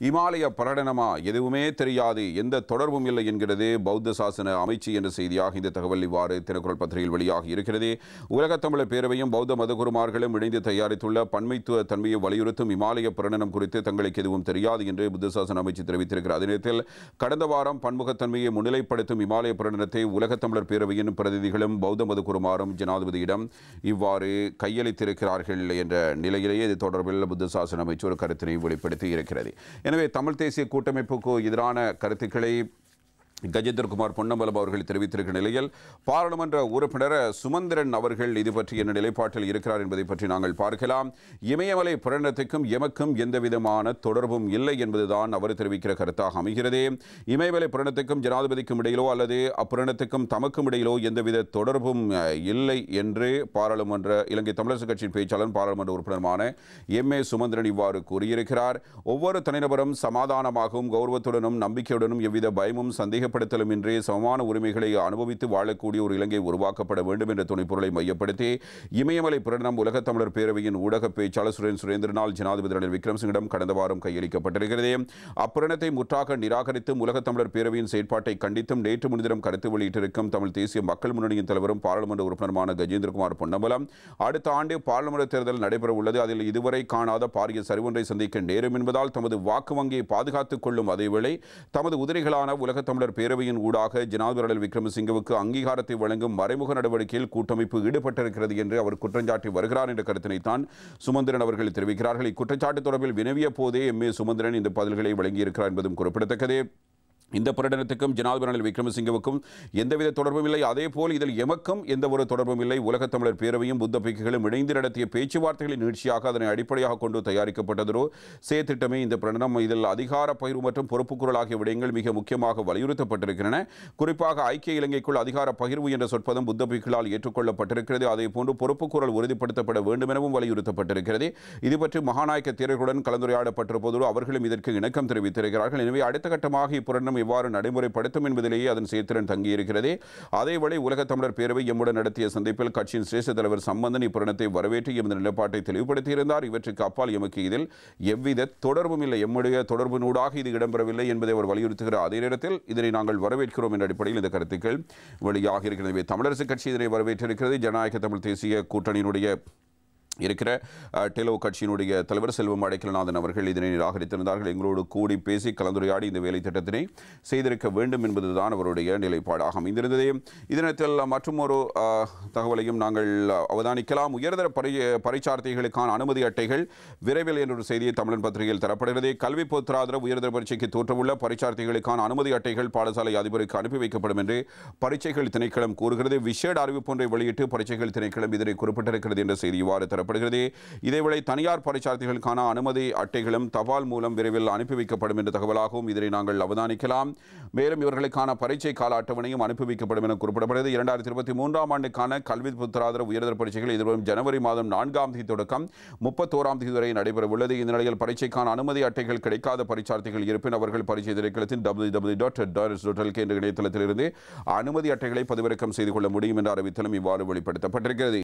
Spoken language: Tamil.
இமாலய பிரகடனமா எதுவுமே தெரியாது, எந்த தொடர்பும் இல்லை என்கிறது பௌத்த சாசன அமைச்சு என்ற செய்தியாக இந்த தகவல் இவ்வாறு தினக்குரல் பத்திரிகையில் வெளியாகி இருக்கிறது. உலகத் தமிழர் பேரவையும் பௌத்த மதகுருமார்களும் இணைந்து தயாரித்துள்ள பன்மைத்துவ தன்மையை வலியுறுத்தும் இமாலய பிரகடனம் குறித்து தங்களுக்கு எதுவும் தெரியாது என்று புத்த சாசன அமைச்சு தெரிவித்திருக்கிறது. அதே நேரத்தில் கடந்த வாரம் பன்முகத்தன்மையை முன்னிலைப்படுத்தும் இமாலய பிரகடனத்தை உலகத் தமிழர் பேரவையின் பிரதிநிதிகளும் பௌத்த மதகுருமாரும் ஜனாதிபதியிடம் இவ்வாறு கையளித்திருக்கிறார்கள் என்ற நிலையிலேயே இது தொடர்பில் புத்த சாசன அமைச்சு ஒரு கருத்தினை வெளிப்படுத்தி இருக்கிறது. எனவே தமிழ் தேசிய கூட்டமைப்புக்கு எதிரான கருத்துக்களை கஜேந்திரகுமார் பொன்னம்பலம் அவர்கள் தெரிவித்திருக்கிற நிலையில் பாராளுமன்ற உறுப்பினர் சுமந்திரன் அவர்கள் இது பற்றி என்ன நிலைப்பாட்டில் இருக்கிறார் என்பதை பற்றி நாங்கள் பார்க்கலாம். இமயமலை பிரகடனத்துக்கும் எமக்கும் எந்தவிதமான தொடர்பும் இல்லை என்பதுதான் அவர் தெரிவிக்கிற கருத்தாக அமைகிறது. இமயமலை பிரகடனத்துக்கும் ஜனாதிபதிக்கும் இடையிலோ அல்லது அப்பிரகடனத்துக்கும் தமக்கும் இடையிலோ எந்தவித தொடர்பும் இல்லை என்று இலங்கை தமிழரசு கட்சியின் பேச்சாளர் பாராளுமன்ற உறுப்பினருமான எம்.ஏ. சுமந்திரன் இவ்வாறு கூறியிருக்கிறார். ஒவ்வொரு தனிநபரும் சமாதானமாகவும் கௌரவத்துடனும் நம்பிக்கையுடனும் எவ்வித பயமும் சந்தேகப்படுத்தலுமின்றி சமமான உரிமைகளை அனுபவித்து வாழக்கூடிய ஒரு இலங்கை உருவாக்கப்பட வேண்டும் என்ற துணைப்பொருளை மையப்படுத்தி இமயமலை பிரகடனம் உலகத் தமிழர் பேரவையின் ஊடக பேச்சாளர் சுரேந்திரனால் ஜனாதிபதி ரணில் விக்ரமசிங்கிடம் கடந்த வாரம் கையளிக்கப்பட்டிருக்கிறது. அப்பிரகடனத்தை முற்றாக நிராகரித்தும் உலகத் தமிழர் பேரவையின் செயற்பாட்டை கண்டித்தும் நேற்று முன்தினம் கருத்து வெளியிட்டிருக்கும் தமிழ் தேசிய மக்கள் முன்னணியின் தலைவரும் பாராளுமன்ற உறுப்பினருமான கஜேந்திரகுமார் பொன்னம்பலம் அடுத்த ஆண்டு பாராளுமன்ற தேர்தல் நடைபெற உள்ளது, அதில் இதுவரை காணாத பாரிய சரிவொன்றை சந்திக்க நேரும் என்பதால் தமது வாக்கு வங்கியை பாதுகாத்துக் கொள்ளும் அதேவேளை தமது உதிரிகளான உலகத் தமிழர் பேரவையின் ஊடாக ஜனாதிபதி ரணில் விக்ரமசிங்கவுக்கு அங்கீகாரத்தை வழங்கும் மறைமுக நடவடிக்கையில் கூட்டமைப்பு ஈடுபட்டிருக்கிறது என்று அவர் குற்றஞ்சாட்டி வருகிறார் என்ற கருத்தினைத்தான் சுமந்திரன் அவர்கள் தெரிவிக்கிறார்கள். இக்குற்றச்சாட்டு தொடர்பில் வினவிய போதே எம்.ஏ. சுமந்திரன் இந்த பதில்களை வழங்கியிருக்கிறார் என்பதும் குறிப்பிடத்தக்கது. இந்த பிரகடனத்துக்கும் ஜனாதிபதி ரணில் விக்ரமசிங்கவுக்கும் எந்தவித தொடர்பும் இல்லை, அதேபோல் இதில் எமக்கும் எந்த ஒரு தொடர்பும் இல்லை. உலகத் தமிழர் பேரவையும் புத்த பிக்குகளும் இணைந்து நடத்திய பேச்சுவார்த்தைகளின் நீட்சியாக அதனை அடிப்படையாக கொண்டு தயாரிக்கப்பட்டதோ செயற்திட்டமே இந்த பிரகடனம். இதில் அதிகார பகிர்வு மற்றும் பொறுப்புக்குரல் ஆகிய விடயங்கள் மிக முக்கியமாக வலியுறுத்தப்பட்டிருக்கின்றன. குறிப்பாக ஐக்கிய இலங்கைக்குள் அதிகார பகிர்வு என்ற சொற்பதம் புத்த பிக்குகளால் ஏற்றுக்கொள்ளப்பட்டிருக்கிறது. அதேபோன்று பொறுப்புக்குரல் உறுதிப்படுத்தப்பட வேண்டும் எனவும் வலியுறுத்தப்பட்டிருக்கிறது. இது பற்றி மகாநாயக்க தேரர்களுடன் கலந்துரையாடப்பட்டிருப்பதோடு அவர்களும் இதற்கு இணக்கம் தெரிவித்திருக்கிறார்கள். எனவே அடுத்த கட்டமாக இப்பிரகடனம் எவ்வாறு நடைமுறைப்படுத்தும் என்பதிலேயே அதன் செயற்திறன் தங்கியிருக்கிறது. அதேவேளை உலகத் தமிழர் பேரவை எம்முடன் நடத்திய சந்திப்பில் கட்சியின் சிரேஷ்ட தலைவர் சம்பந்தன் இப்பிரகடனத்தை வரவேற்று எமது நிலைப்பாட்டை தெளிவுபடுத்தியிருந்தார். இவற்றுக்கு அப்பால் எமக்கு இதில் எவ்வித தொடர்பும் இல்லை, எம்முடைய தொடர்பினூடாக இது இடம்பெறவில்லை என்பதை அவர் வலியுறுத்துகிறார். அதே நேரத்தில் இதனை நாங்கள் வரவேற்கிறோம் என்ற அடிப்படையில் இந்த கருத்துக்கள் வெளியாக இருக்கிறது. தமிழரசு கட்சி இதனை வரவேற்றிருக்கிறது. ஜனநாயக தமிழ் தேசிய கூட்டணியினுடைய இருக்கிற டெலோ கட்சியினுடைய தலைவர் செல்வம் அடைக்கலநாதன் அவர்கள் இதனை நிராகரித்திருந்தார்கள். எங்களோடு கூடி பேசி கலந்துரையாடி இந்த வேலை திட்டத்தினை செய்திருக்க வேண்டும் என்பதுதான் அவருடைய நிலைப்பாடாக அமைந்திருந்தது. இதனத்தில் மற்றும் ஒரு தகவலையும் நாங்கள் அவதானிக்கலாம். உயர்தர பரீட்சார்த்திகளுக்கான அனுமதி அட்டைகள் விரைவில் என்ற ஒரு செய்தியை தமிழன் பத்திரிகையில் தரப்படுகிறது. கல்வி பொதுத்தராதர உயர்தர பரீட்சைக்கு தோற்றவுள்ள பரீட்சார்த்திகளுக்கான அனுமதி அட்டைகள் பாடசாலை அதிபருக்கு அனுப்பி வைக்கப்படும் என்று பரீட்சைகள் திணைக்களம் கூறுகிறது. விசேட அறிவிப்பு ஒன்றை வெளியிட்டு பரீட்சைகள் திணைக்களம் இதனை குறிப்பிட்டிருக்கிறது என்ற செய்தி இவ்வாறு இதேவேளை தனியார் பரீட்சார்த்திகளுக்கான அனுமதி அட்டைகளும் தபால் மூலம் விரைவில் அனுப்பி வைக்கப்படும் என்ற தகவலாகவும் இதனை நாங்கள் அவதானிக்கலாம். மேலும் இவர்களுக்கான பரீட்சை கால அட்டவணையும் அனுப்பி வைக்கப்படும் என குறிப்பிடப்படுகிறது. 2023ஆம் ஆண்டுக்கான கல்வி பொதுத்தராதர உயர்தர பரீட்சைகள் எதிர்வரும் ஜனவரி மாதம் 4ஆம் தேதி தொடக்கம் 31ஆம் தேதி வரை நடைபெற உள்ளது. இந்த நிலையில் பரீட்சைக்கான அனுமதி அட்டைகள் கிடைக்காத பரீட்சார்த்திகள் இருப்பின் அவர்கள் பரீட்சை திணைக்களத்தின் www.dars.lk என்ற இணையதளத்திலிருந்து அனுமதி அட்டைகளை பதிவிறக்கம் செய்து கொள்ள முடியும் என்ற அறிவித்தலும் இவ்வாறு வெளிப்படுத்தப்பட்டிருக்கிறது.